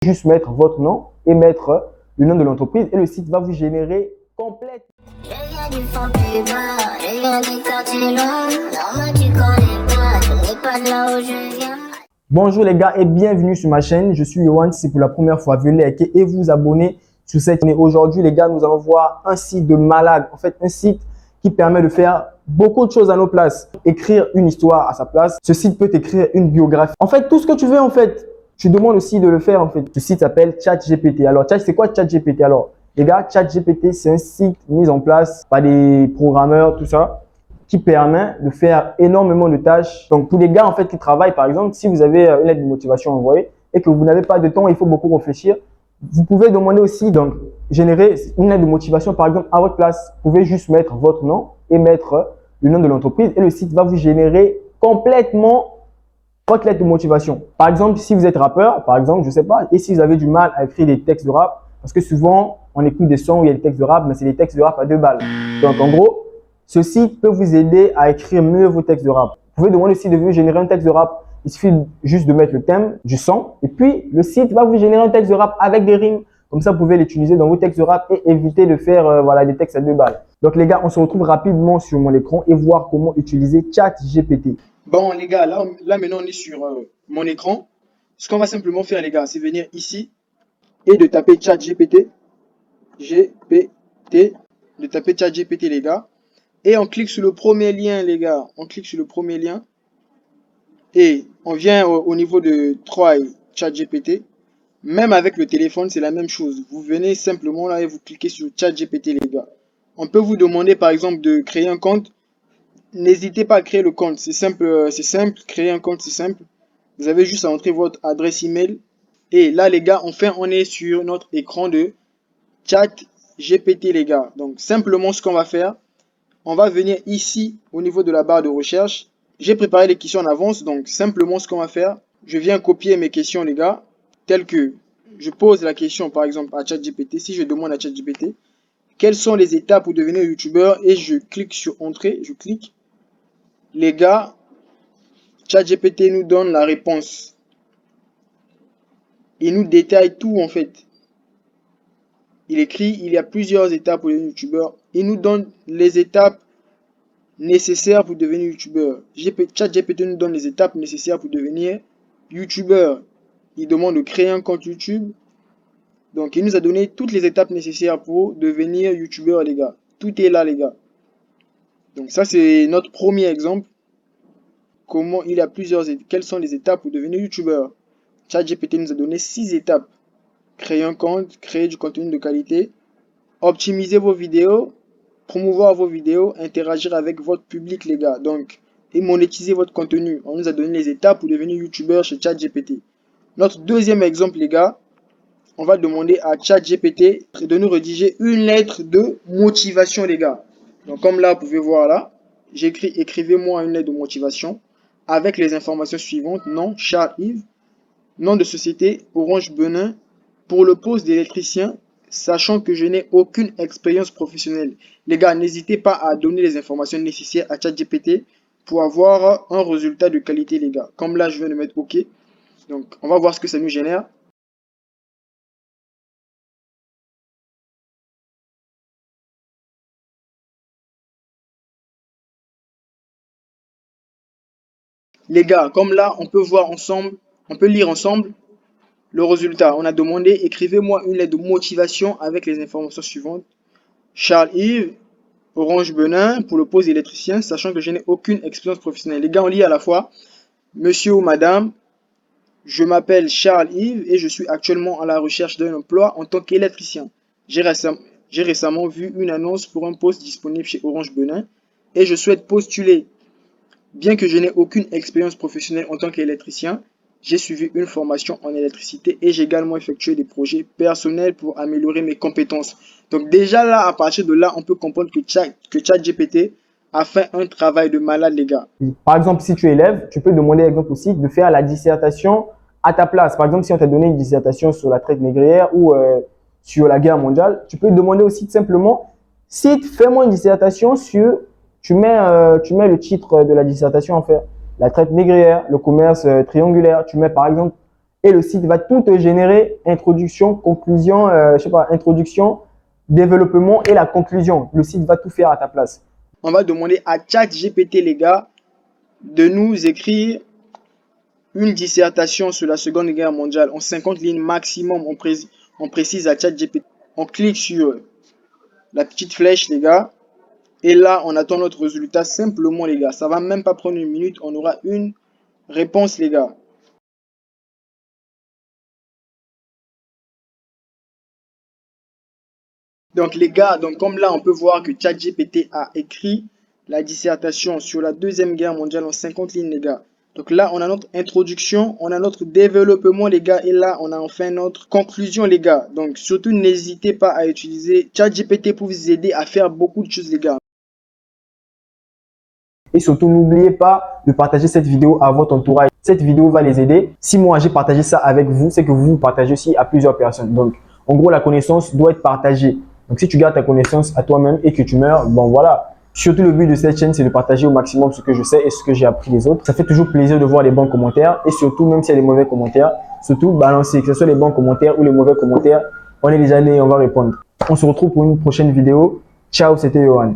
Juste mettre votre nom et mettre le nom de l'entreprise et le site va vous générer complète. Je viens du fond du bas, je viens du quartier long. Normal tu connais pas, tu n'es pas de là où je viens. Bonjour les gars et bienvenue sur ma chaîne. Je suis Yohan, si c'est pour la première fois, veuillez liker et vous abonner sur cette chaîne. Aujourd'hui les gars, nous allons voir un site de malade. En fait, un site qui permet de faire beaucoup de choses à nos places. Écrire une histoire à sa place. Ce site peut écrire une biographie. En fait, tout ce que tu veux en fait. Tu demandes aussi de le faire en fait. Ce site s'appelle ChatGPT. Alors, c'est quoi ChatGPT? Alors, les gars, ChatGPT, c'est un site mis en place par des programmeurs, tout ça, qui permet de faire énormément de tâches. Donc, pour les gars en fait qui travaillent, par exemple, si vous avez une lettre de motivation envoyée et que vous n'avez pas de temps, il faut beaucoup réfléchir, vous pouvez demander aussi donc générer une lettre de motivation, par exemple, à votre place. Vous pouvez juste mettre votre nom et mettre le nom de l'entreprise et le site va vous générer complètement votre lettre de motivation. Par exemple, si vous êtes rappeur, par exemple, je sais pas, et si vous avez du mal à écrire des textes de rap, parce que souvent, on écoute des sons où il y a des textes de rap, mais c'est des textes de rap à 2 balles. Donc, en gros, ce site peut vous aider à écrire mieux vos textes de rap. Vous pouvez demander aussi de vous générer un texte de rap. Il suffit juste de mettre le thème du son, et puis le site va vous générer un texte de rap avec des rimes. Comme ça, vous pouvez l'utiliser dans vos textes de rap et éviter de faire voilà, des textes à 2 balles. Donc, les gars, on se retrouve rapidement sur mon écran et voir comment utiliser ChatGPT. Bon, les gars, là maintenant, on est sur mon écran. Ce qu'on va simplement faire, les gars, c'est venir ici et de taper ChatGPT. De taper ChatGPT, les gars. Et on clique sur le premier lien, les gars. On clique sur le premier lien. Et on vient au niveau de Try ChatGPT. Même avec le téléphone, c'est la même chose. Vous venez simplement là et vous cliquez sur ChatGPT, les gars. On peut vous demander, par exemple, de créer un compte. N'hésitez pas à créer le compte, c'est simple, créer un compte, c'est simple. Vous avez juste à entrer votre adresse email. Et là, les gars, enfin, on est sur notre écran de ChatGPT, les gars. Donc, simplement, ce qu'on va faire, on va venir ici, au niveau de la barre de recherche. J'ai préparé les questions en avance, donc, simplement, ce qu'on va faire, je viens copier mes questions, les gars, telles que je pose la question, par exemple, à ChatGPT. Si je demande à ChatGPT, quelles sont les étapes pour devenir youtubeur, et je clique sur entrée, je clique. Les gars, ChatGPT nous donne la réponse. Il nous détaille tout en fait. Il écrit, il y a plusieurs étapes pour devenir youtubeur. Il nous donne les étapes nécessaires pour devenir youtubeur. ChatGPT nous donne les étapes nécessaires pour devenir youtubeur. Il demande de créer un compte YouTube. Donc il nous a donné toutes les étapes nécessaires pour devenir youtubeur, les gars. Tout est là, les gars. Donc ça, c'est notre premier exemple. Comment il y a quelles sont les étapes pour devenir youtubeur. ChatGPT nous a donné 6 étapes. Créer un compte, créer du contenu de qualité, optimiser vos vidéos, promouvoir vos vidéos, interagir avec votre public, les gars. Donc, et monétiser votre contenu. On nous a donné les étapes pour devenir youtubeur chez ChatGPT. Notre deuxième exemple, les gars, on va demander à ChatGPT de nous rédiger une lettre de motivation, les gars. Donc, comme là, vous pouvez voir là, j'écris écrivez-moi une lettre de motivation avec les informations suivantes. Nom, Charles Yves. Nom de société, Orange Benin. Pour le poste d'électricien, sachant que je n'ai aucune expérience professionnelle. Les gars, n'hésitez pas à donner les informations nécessaires à ChatGPT pour avoir un résultat de qualité, les gars. Comme là, je viens de mettre OK. Donc, on va voir ce que ça nous génère. Les gars, comme là, on peut voir ensemble, on peut lire ensemble le résultat. On a demandé, écrivez-moi une lettre de motivation avec les informations suivantes. Charles Yves, Orange Benin, pour le poste d'électricien, sachant que je n'ai aucune expérience professionnelle. Les gars, on lit à la fois, monsieur ou madame, je m'appelle Charles Yves et je suis actuellement à la recherche d'un emploi en tant qu'électricien. J'ai récemment vu une annonce pour un poste disponible chez Orange Benin et je souhaite postuler. Bien que je n'ai aucune expérience professionnelle en tant qu'électricien, j'ai suivi une formation en électricité et j'ai également effectué des projets personnels pour améliorer mes compétences. Donc déjà là, à partir de là, on peut comprendre que ChatGPT a fait un travail de malade, les gars. Par exemple, si tu es élève, tu peux demander exemple aussi de faire la dissertation à ta place. Par exemple, si on t'a donné une dissertation sur la traite négrière ou sur la guerre mondiale, tu peux demander aussi simplement, si fais-moi une dissertation sur, tu mets le titre de la dissertation en fait, la traite négrière, le commerce triangulaire. Tu mets par exemple et le site va tout te générer, introduction, conclusion, je sais pas, introduction, développement et la conclusion. Le site va tout faire à ta place. On va demander à ChatGPT, les gars, de nous écrire une dissertation sur la Seconde Guerre mondiale en 50 lignes maximum. On précise à ChatGPT. On clique sur la petite flèche, les gars. Et là, on attend notre résultat simplement, les gars. Ça va même pas prendre une minute. On aura une réponse, les gars. Donc, les gars, donc comme là, on peut voir que ChatGPT a écrit la dissertation sur la Deuxième Guerre mondiale en 50 lignes, les gars. Donc là, on a notre introduction, on a notre développement, les gars. Et là, on a enfin notre conclusion, les gars. Donc, surtout, n'hésitez pas à utiliser ChatGPT pour vous aider à faire beaucoup de choses, les gars. Et surtout, n'oubliez pas de partager cette vidéo à votre entourage. Cette vidéo va les aider. Si moi, j'ai partagé ça avec vous, c'est que vous partagez aussi à plusieurs personnes. Donc, en gros, la connaissance doit être partagée. Donc, si tu gardes ta connaissance à toi-même et que tu meurs, bon voilà. Surtout, le but de cette chaîne, c'est de partager au maximum ce que je sais et ce que j'ai appris des autres. Ça fait toujours plaisir de voir les bons commentaires et surtout, même s'il y a des mauvais commentaires, surtout balancer, que ce soit les bons commentaires ou les mauvais commentaires. On est les allés et on va répondre. On se retrouve pour une prochaine vidéo. Ciao, c'était Johan.